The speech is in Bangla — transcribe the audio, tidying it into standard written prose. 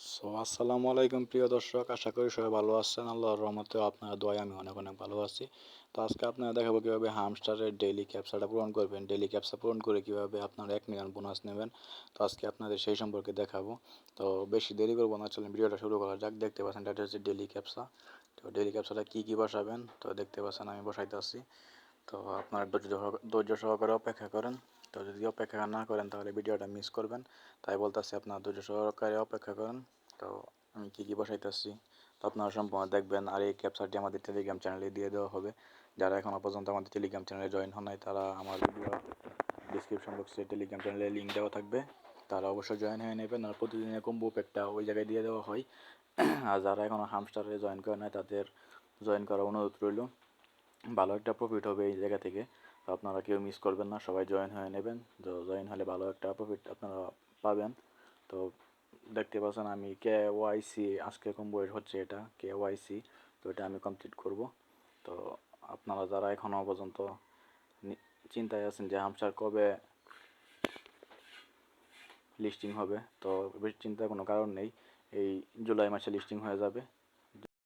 আসসালামু আলাইকুম প্রিয় দর্শক, আশা করি সবাই ভালো আছেন। আল্লাহর রহমতে আপনার দোয়ায় আমি অনেক অনেক ভালো আছি। তো আজকে আপনারা দেখাবো কীভাবে হামস্টারের ডেইলি ক্যাপচাটা পূরণ করবেন, ডেইলি ক্যাপচা পূরণ করে কীভাবে আপনারা 1 মিলিয়ন বোনাস নেবেন। তো আজকে আপনাদের সেই সম্পর্কে দেখাবো। তো বেশি দেরি করবো না, চলেন ভিডিওটা শুরু করা যাক। দেখতে পাচ্ছেন এটা হচ্ছে ডেইলি ক্যাপচা। তো ডেইলি ক্যাপচাটা কী বসাবেন তো দেখতে পাচ্ছেন আমি বসাইতে আসছি। তো আপনারা ধৈর্য সহকারে অপেক্ষা করেন। তো যদি অপেক্ষা না করেন তাহলে ভিডিওটা মিস করবেন, তাই বলতেছি আপনারা ধৈর্য সহকারে অপেক্ষা করেন। তো আমি কী বসাইতেছি তো আপনারা সম্পূর্ণ দেখবেন। আর এই ক্যাপচারটি আমাদের টেলিগ্রাম চ্যানেলে দিয়ে দেওয়া হবে। যারা এখনও পর্যন্ত আমাদের টেলিগ্রাম চ্যানেলে জয়েন হন নাই তারা আমার ভিডিও ডিসক্রিপশন বক্সে টেলিগ্রাম চ্যানেলের লিঙ্ক দেওয়া থাকবে, তারা অবশ্যই জয়েন হয়ে নেবেন। আর প্রতিদিনের কম্বো প্যাকটা ওই জায়গায় দিয়ে দেওয়া হয়। আর যারা এখনও হামস্টারে জয়েন করে নাই তাদের জয়েন করার অনুরোধ রইল। ভালো একটা প্রফিট হবে এই জায়গা থেকে। তো আপনারা কেউ মিস করবেন না, সবাই জয়েন হয়ে নেবেন। তো জয়েন হলে ভালো একটা প্রফিট আপনারা পাবেন। তো দেখতে পাচ্ছেন আমি KYC আজকে কম্বো হচ্ছে এটা KYC। তো এটা আমি কমপ্লিট করব। তো আপনারা যারা এখনও পর্যন্ত চিন্তায় আছেন যে হামস্টার কবে লিস্টিং হবে, তো বেশি চিন্তার কোনো কারণ নেই। এই জুলাই মাসে লিস্টিং হয়ে যাবে।